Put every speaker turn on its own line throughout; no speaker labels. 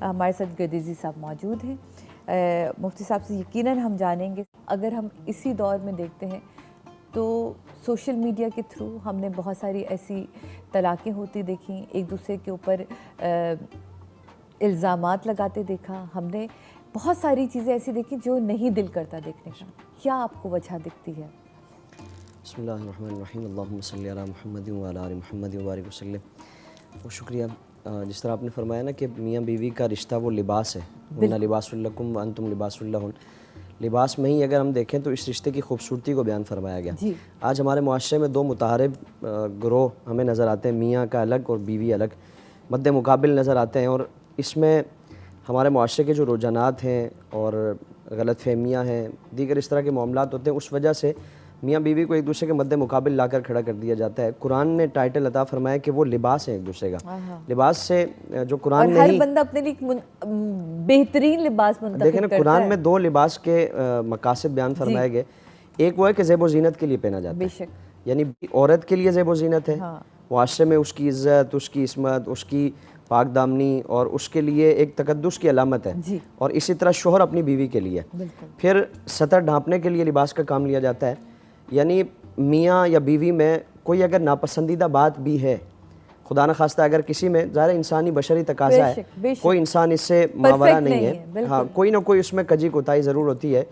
ہمارے ساتھ گردیزی صاحب موجود ہیں. مفتی صاحب سے یقیناً ہم جانیں گے. اگر ہم اسی دور میں دیکھتے ہیں تو سوشل میڈیا کے تھرو ہم نے بہت ساری ایسی طلاقیں ہوتی دیکھیں, ایک دوسرے کے اوپر الزامات لگاتے دیکھا, ہم نے بہت ساری چیزیں ایسی دیکھی جو نہیں دل کرتا دیکھنے کا. کیا آپ کو وجہ دکھتی ہے؟
بسم اللہ الرحمن الرحیم. اللہم صلی علی محمد وعلی آل محمد وبارک وسلم. بہت شکریہ. جس طرح آپ نے فرمایا نا کہ میاں بیوی کا رشتہ وہ لباس ہے, وَإِنَّ لِبَاسٌ لَكُمْ وَأَنْتُمْ لِبَاسٌ لَهُنَّ. لباس میں ہی اگر ہم دیکھیں تو اس رشتے کی خوبصورتی کو بیان فرمایا گیا. آج ہمارے معاشرے میں دو متحارب گروہ ہمیں نظر آتے ہیں, میاں کا الگ اور بیوی الگ مد مقابل نظر آتے ہیں, اور اس میں ہمارے معاشرے کے جو رجحانات ہیں اور غلط فہمیاں ہیں, دیگر اس طرح کے معاملات ہوتے ہیں, اس وجہ سے میاں بیوی کو ایک دوسرے کے مد مقابل لا کر کھڑا کر دیا جاتا ہے. قرآن نے ٹائٹل عطا فرمایا کہ وہ لباس ہے ایک دوسرے کا. لباس سے جو قرآن نے
ہر بندہ اپنے لیے بہترین لباس منتخب
دیکھیں نا,
کرتا ہے.
قرآن میں دو لباس کے مقاصد بیان فرمائے گئے. ایک وہ ہے کہ زیب و زینت کے لیے پہنا جاتا ہے, یعنی عورت کے لیے زیب و زینت ہے, معاشرے میں اس کی عزت, اس کی عصمت, اس کی پاک دامنی اور اس کے لیے ایک تقدس کی علامت ہے. اور اسی طرح شوہر اپنی بیوی کے لیے. پھر سطر ڈھانپنے کے لیے لباس کا کام لیا جاتا ہے, یعنی میاں یا بیوی میں کوئی اگر ناپسندیدہ بات بھی ہے, خدا نخواستہ اگر کسی میں, ظاہر انسانی بشری تقاضا ہے, کوئی انسان اس سے ماورا نہیں ہے, ہاں کوئی نہ کوئی اس میں کجی کوتاہی ضرور ہوتی ہے.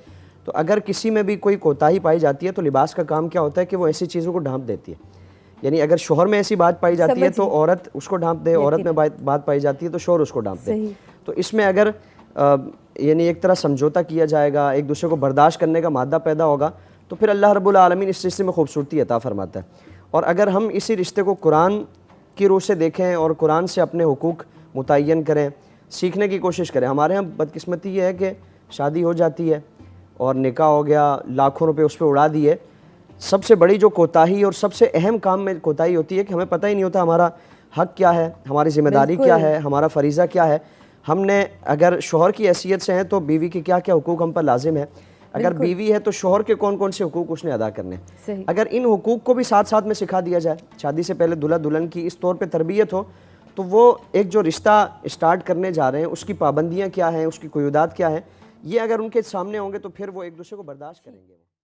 تو اگر کسی میں بھی کوئی کوتاہی پائی جاتی ہے تو لباس کا کام کیا ہوتا ہے کہ وہ ایسی چیزوں کو ڈھانپ دیتی ہے. یعنی اگر شوہر میں ایسی بات پائی جاتی ہے تو عورت اس کو ڈھانپ دے, عورت میں بات پائی جاتی ہے تو شوہر اس کو ڈھانپ دے. تو اس میں اگر یعنی ایک طرح سمجھوتا کیا جائے گا, ایک دوسرے کو برداشت کرنے کا مادہ پیدا ہوگا, تو پھر اللہ رب العالمین اس رشتے میں خوبصورتی عطا فرماتا ہے. اور اگر ہم اسی رشتے کو قرآن کی روح سے دیکھیں اور قرآن سے اپنے حقوق متعین کریں, سیکھنے کی کوشش کریں. ہمارے ہاں بدقسمتی یہ ہے کہ شادی ہو جاتی ہے اور نکاح ہو گیا, لاکھوں روپے اس پہ اڑا دیے. سب سے بڑی جو کوتاہی اور سب سے اہم کام میں کوتاہی ہوتی ہے کہ ہمیں پتہ ہی نہیں ہوتا ہمارا حق کیا ہے, ہماری ذمہ داری کیا ہے, ہمارا فریضہ کیا ہے. ہم نے اگر شوہر کی حیثیت سے ہیں تو بیوی کے کیا کیا حقوق ہم پر لازم ہے, اگر بیوی ہے تو شوہر کے کون کون سے حقوق اس نے ادا کرنے. اگر ان حقوق کو بھی ساتھ ساتھ میں سکھا دیا جائے, شادی سے پہلے دلہا دلہن کی اس طور پہ تربیت ہو, تو وہ ایک جو رشتہ اسٹارٹ کرنے جا رہے ہیں اس کی پابندیاں کیا ہیں, اس کی قیودات کیا ہیں, یہ اگر ان کے سامنے ہوں گے تو پھر وہ ایک دوسرے کو برداشت کریں گے.